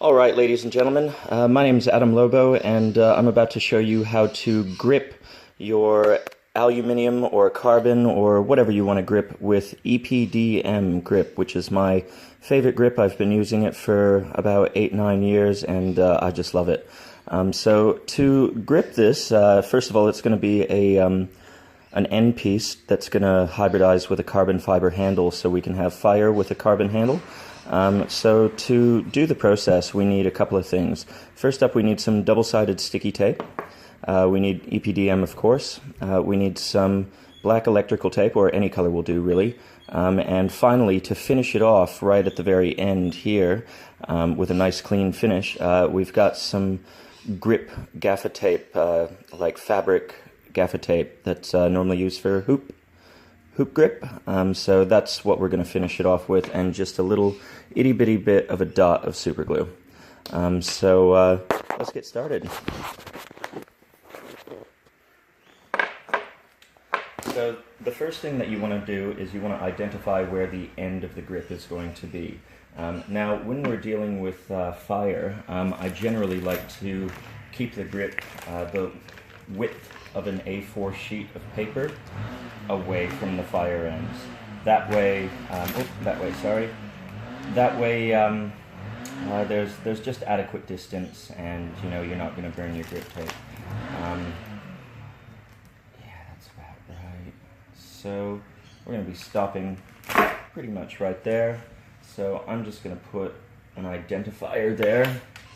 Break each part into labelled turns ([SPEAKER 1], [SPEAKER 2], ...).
[SPEAKER 1] All right, ladies and gentlemen, my name is Adam Lobo, and I'm about to show you how to grip your aluminum or carbon or whatever you want to grip with EPDM grip, which is my favorite grip. I've been using it for about 8-9 years, and I just love it. So to grip this, first of all, it's going to be an end piece that's going to hybridize with a carbon fiber handle, so we can have fire with a carbon handle. So to do the process, we need a couple of things. First up, we need some double-sided sticky tape. We need EPDM, of course. We need some black electrical tape, or any color will do, really. And finally, to finish it off right at the very end here, with a nice clean finish, we've got some grip gaffer tape, like fabric gaffer tape that's normally used for hoop grip. So that's what we're going to finish it off with, and just a little itty bitty bit of a dot of super glue. So let's get started. So the first thing that you want to do is you want to identify where the end of the grip is going to be. Now when we're dealing with fire, I generally like to keep the grip the width of an A4 sheet of paper away from the fire ends. That way, there's just adequate distance, and you're not going to burn your grip tape. Yeah, that's about right. So we're going to be stopping pretty much right there. So I'm just going to put an identifier there.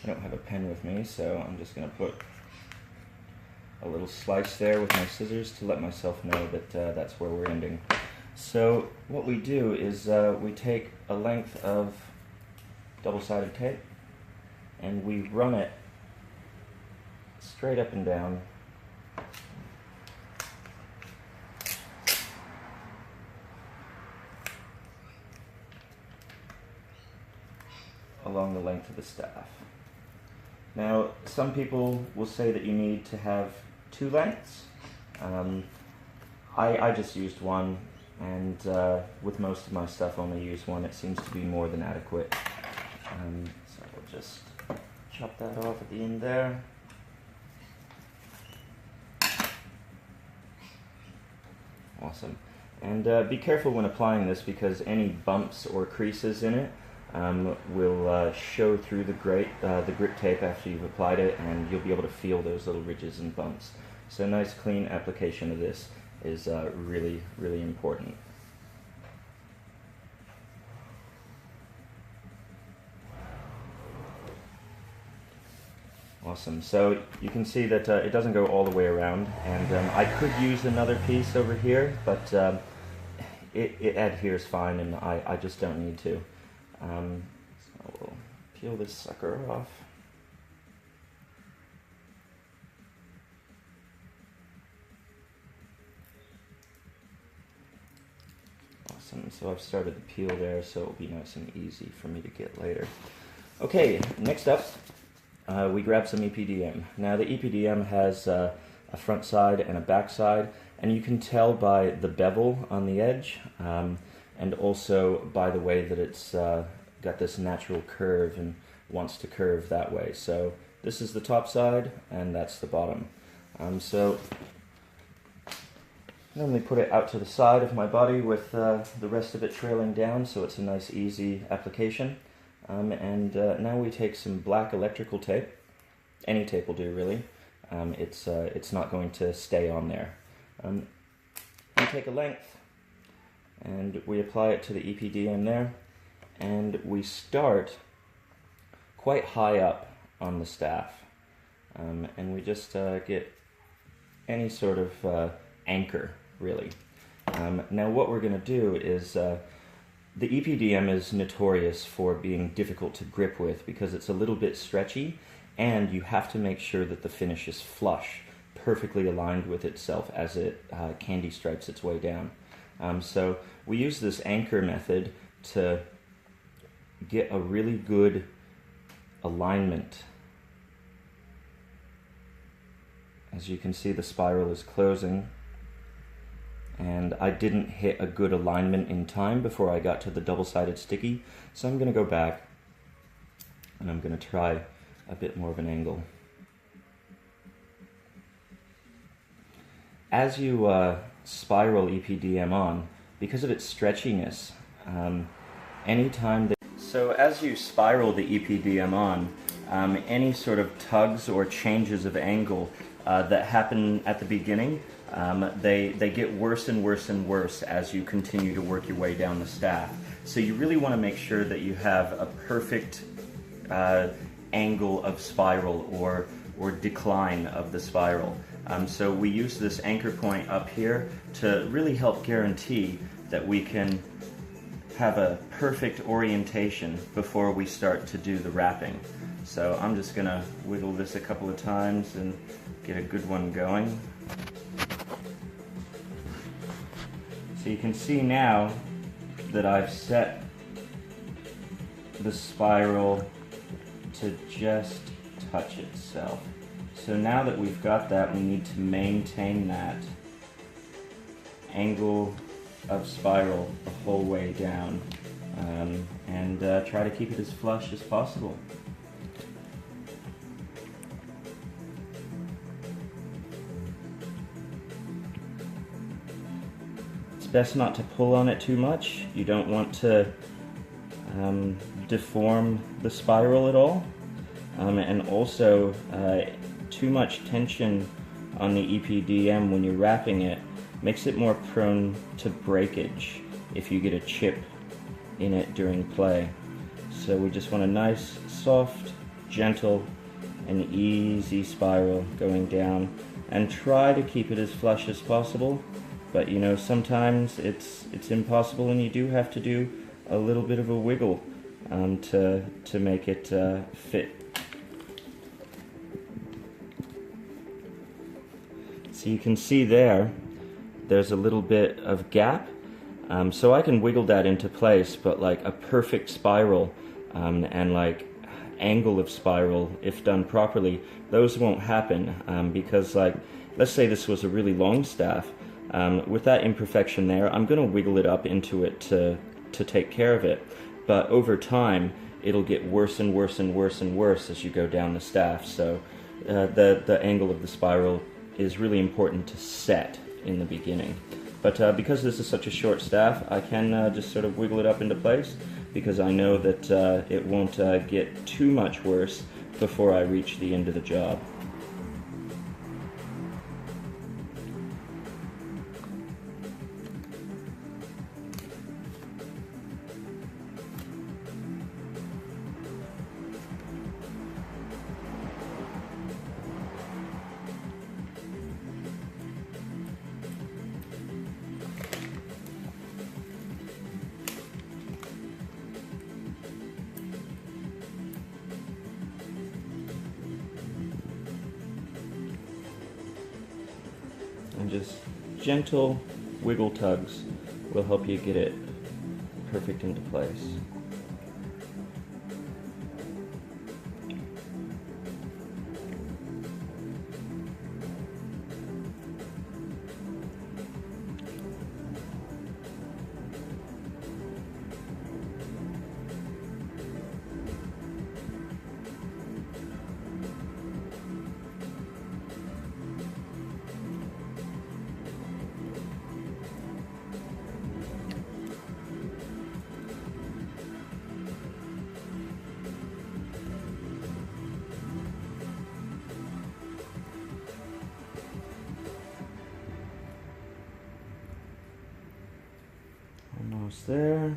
[SPEAKER 1] I don't have a pen with me, so I'm just going to put a little slice there with my scissors to let myself know that that's where we're ending. So what we do is we take a length of double-sided tape and we run it straight up and down along the length of the staff. Now, some people will say that you need to have 2 lengths. I just used one, and with most of my stuff only use one. It seems to be more than adequate. So we'll just chop that off at the end there. Awesome. And be careful when applying this, because any bumps or creases in it will show through the grip tape after you've applied it, and you'll be able to feel those little ridges and bumps. So a nice clean application of this is really, really important. Awesome. So you can see that it doesn't go all the way around, and I could use another piece over here, but it adheres fine, and I just don't need to. So we'll peel this sucker off. Awesome, so I've started the peel there, so it'll be nice and easy for me to get later. Okay, next up, we grab some EPDM. Now the EPDM has a front side and a back side, and you can tell by the bevel on the edge, and also by the way that it's got this natural curve and wants to curve that way. So this is the top side, and that's the bottom. So I normally put it out to the side of my body with the rest of it trailing down, so it's a nice easy application. And now we take some black electrical tape. Any tape will do, really. It's not going to stay on there. We take a length and we apply it to the EPDM there, and we start quite high up on the staff, and we just get any sort of anchor, really. Now what we're going to do is, the EPDM is notorious for being difficult to grip with because it's a little bit stretchy, and you have to make sure that the finish is flush, perfectly aligned with itself as it candy stripes its way down. So we use this anchor method to get a really good alignment. As you can see, the spiral is closing, and I didn't hit a good alignment in time before I got to the double-sided sticky, so I'm going to go back. I'm and I'm going to try a bit more of an angle. As you spiral EPDM on, because of its stretchiness, so as you spiral the EPDM on, any sort of tugs or changes of angle that happen at the beginning, they get worse and worse and worse as you continue to work your way down the staff. So you really want to make sure that you have a perfect angle of spiral or decline of the spiral. So we use this anchor point up here to really help guarantee that we can have a perfect orientation before we start to do the wrapping. So I'm just going to wiggle this a couple of times and get a good one going. So you can see now that I've set the spiral to just touch itself. So now that we've got that, we need to maintain that angle of spiral the whole way down, and try to keep it as flush as possible. It's best not to pull on it too much. You don't want to deform the spiral at all, and also too much tension on the EPDM when you're wrapping it makes it more prone to breakage if you get a chip in it during play. So we just want a nice, soft, gentle, and easy spiral going down, and try to keep it as flush as possible. But you know, sometimes it's impossible, and you do have to do a little bit of a wiggle to make it fit. So you can see there's a little bit of gap, so I can wiggle that into place, but like a perfect spiral and like angle of spiral, if done properly, those won't happen, because like, let's say this was a really long staff, with that imperfection there, I'm going to wiggle it up into it to take care of it, but over time it'll get worse and worse and worse and worse as you go down the staff. So the angle of the spiral is really important to set in the beginning. But because this is such a short staff, I can just sort of wiggle it up into place, because I know that it won't get too much worse before I reach the end of the job. And just gentle wiggle tugs will help you get it perfect into place. Almost there.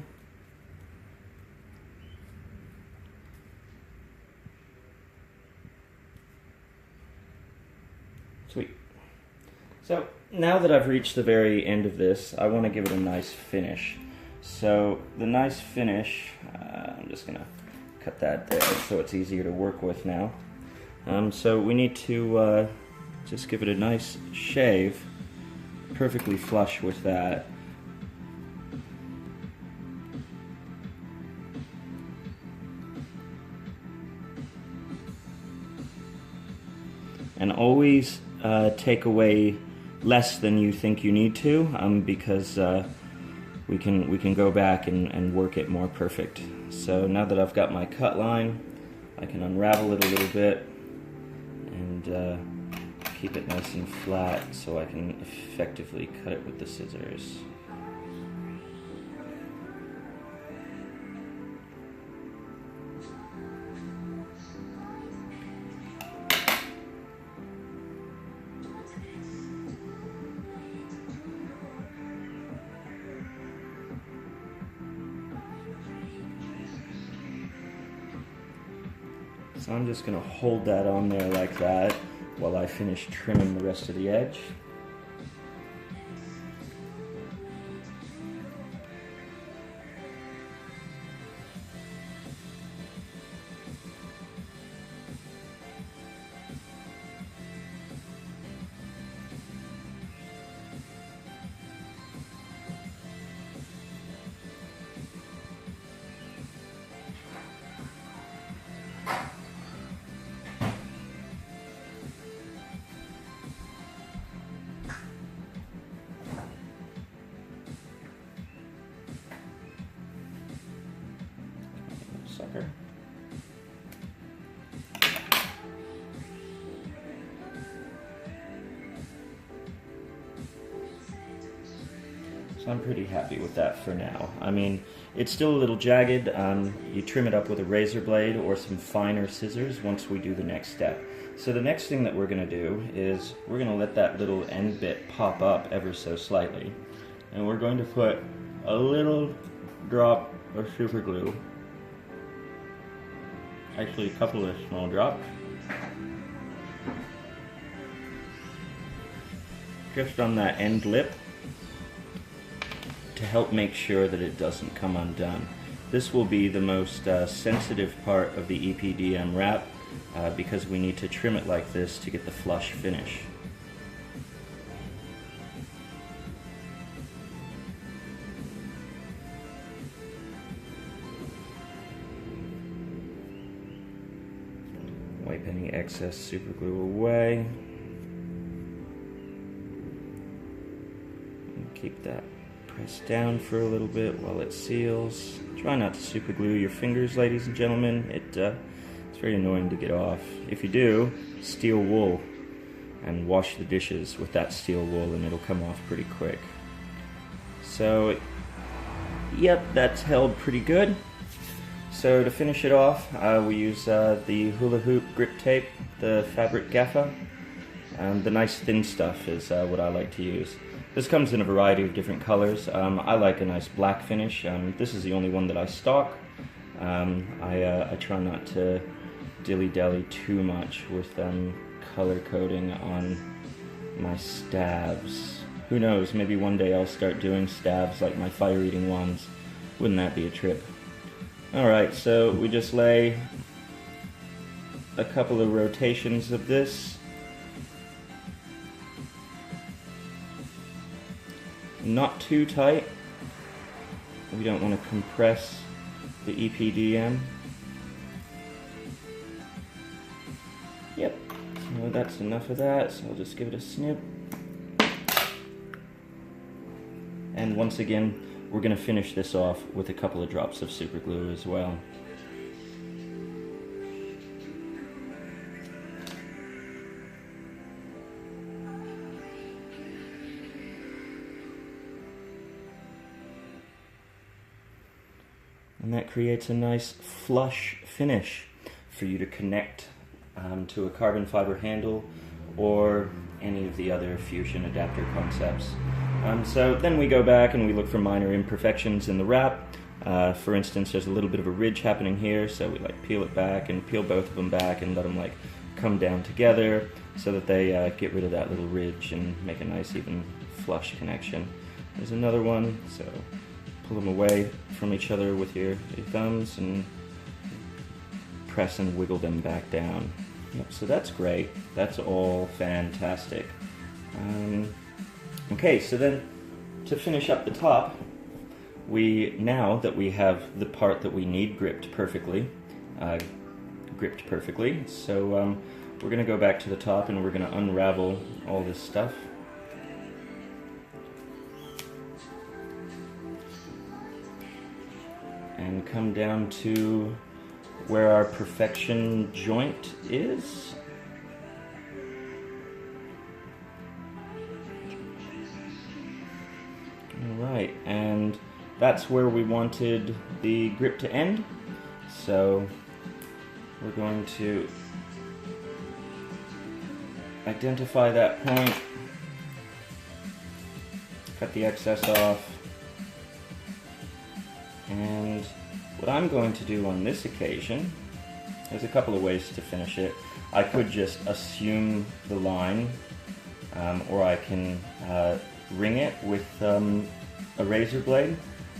[SPEAKER 1] Sweet. So now that I've reached the very end of this, I want to give it a nice finish. So the nice finish, I'm just going to cut that there so it's easier to work with now. So we need to just give it a nice shave, perfectly flush with that. And always take away less than you think you need to, because we can go back and work it more perfect. So now that I've got my cut line, I can unravel it a little bit and keep it nice and flat so I can effectively cut it with the scissors. So I'm just going to hold that on there like that while I finish trimming the rest of the edge. Sucker. So I'm pretty happy with that for now. I mean, it's still a little jagged. You trim it up with a razor blade or some finer scissors once we do the next step. So the next thing that we're going to do is we're going to let that little end bit pop up ever so slightly. And we're going to put a little drop of super glue, actually a couple of small drops, just on that end lip to help make sure that it doesn't come undone. This will be the most sensitive part of the EPDM wrap because we need to trim it like this to get the flush finish. Wipe any excess super glue away. And keep that pressed down for a little bit while it seals. Try not to super glue your fingers, ladies and gentlemen. It's very annoying to get off. If you do, steel wool and wash the dishes with that steel wool and it'll come off pretty quick. So, yep, that's held pretty good. So to finish it off, we use the hula hoop grip tape, the fabric gaffer. The nice thin stuff is what I like to use. This comes in a variety of different colors. I like a nice black finish. This is the only one that I stock. I try not to dilly-dally too much with color coding on my stabs. Who knows, maybe one day I'll start doing stabs like my fire-eating ones. Wouldn't that be a trip? Alright, so we just lay a couple of rotations of this. Not too tight. We don't want to compress the EPDM. Yep, so that's enough of that, so I'll just give it a snip. And once again, we're going to finish this off with a couple of drops of super glue as well. And that creates a nice flush finish for you to connect to a carbon fiber handle or any of the other fusion adapter concepts. So then we go back and we look for minor imperfections in the wrap. For instance, there's a little bit of a ridge happening here, so we like peel it back and peel both of them back and let them like come down together so that they get rid of that little ridge and make a nice even flush connection. There's another one, so pull them away from each other with your thumbs and press and wiggle them back down. Yep, so that's great. That's all fantastic. Okay, so then to finish up the top, now that we have the part that we need gripped perfectly, so we're going to go back to the top and we're going to unravel all this stuff. And come down to where our perfection joint is. Alright, and that's where we wanted the grip to end. So we're going to identify that point, cut the excess off, and what I'm going to do on this occasion, there's a couple of ways to finish it. I could just assume the line, or I can ring it with a razor blade,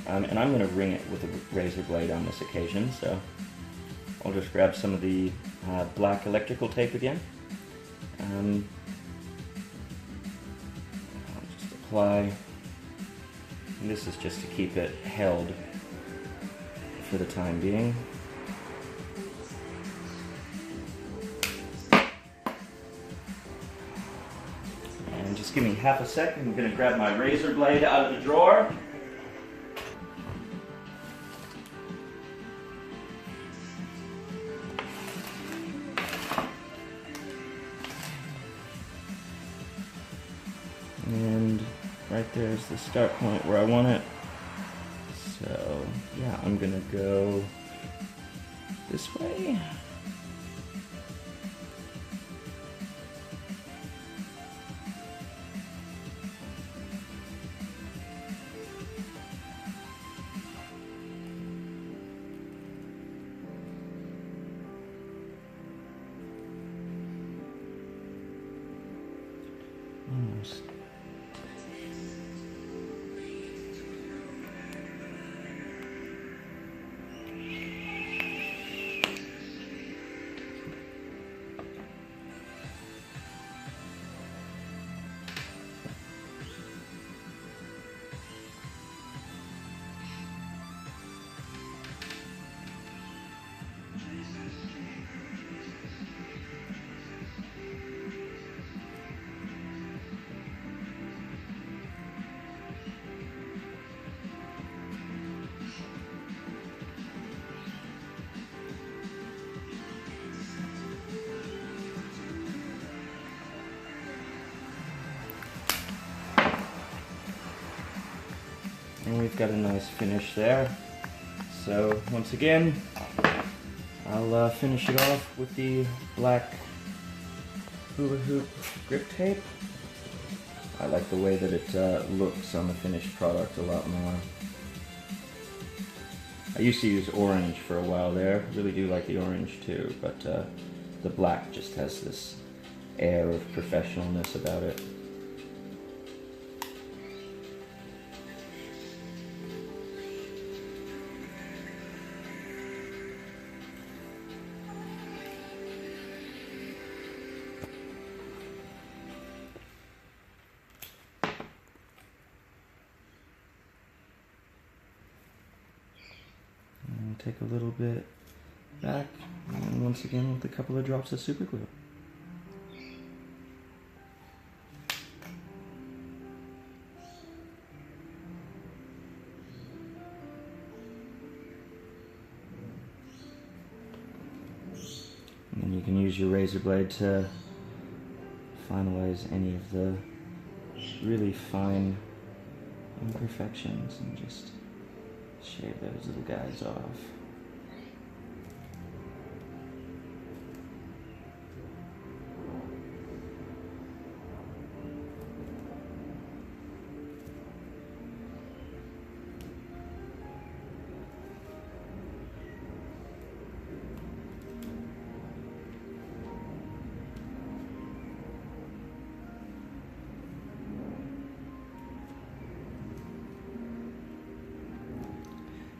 [SPEAKER 1] and I'm going to ring it with a razor blade on this occasion, so I'll just grab some of the black electrical tape again. I'll just apply, and this is just to keep it held for the time being. And just give me half a second, I'm going to grab my razor blade out of the drawer. And right there's the start point where I want it. So yeah, I'm gonna go this way. Almost. And we've got a nice finish there. So once again, I'll finish it off with the black hula hoop grip tape. I like the way that it looks on the finished product a lot more. I used to use orange for a while there. I really do like the orange too, but the black just has this air of professionalness about it. Take a little bit back, and once again with a couple of drops of super glue. And then you can use your razor blade to finalize any of the really fine imperfections and just shave those little guys off.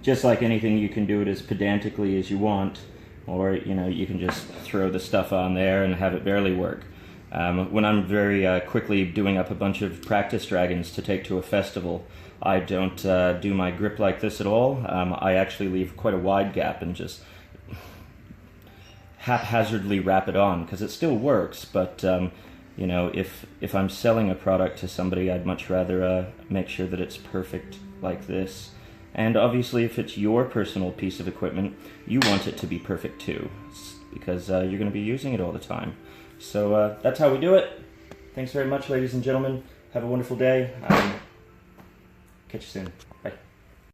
[SPEAKER 1] Just like anything, you can do it as pedantically as you want, or you can just throw the stuff on there and have it barely work. When I'm very quickly doing up a bunch of practice dragons to take to a festival, I don't do my grip like this at all. I actually leave quite a wide gap and just haphazardly wrap it on, because it still works, but if I'm selling a product to somebody, I'd much rather make sure that it's perfect like this. And obviously, if it's your personal piece of equipment, you want it to be perfect too, because you're going to be using it all the time. So that's how we do it. Thanks very much, ladies and gentlemen. Have a wonderful day. Catch you soon. Bye.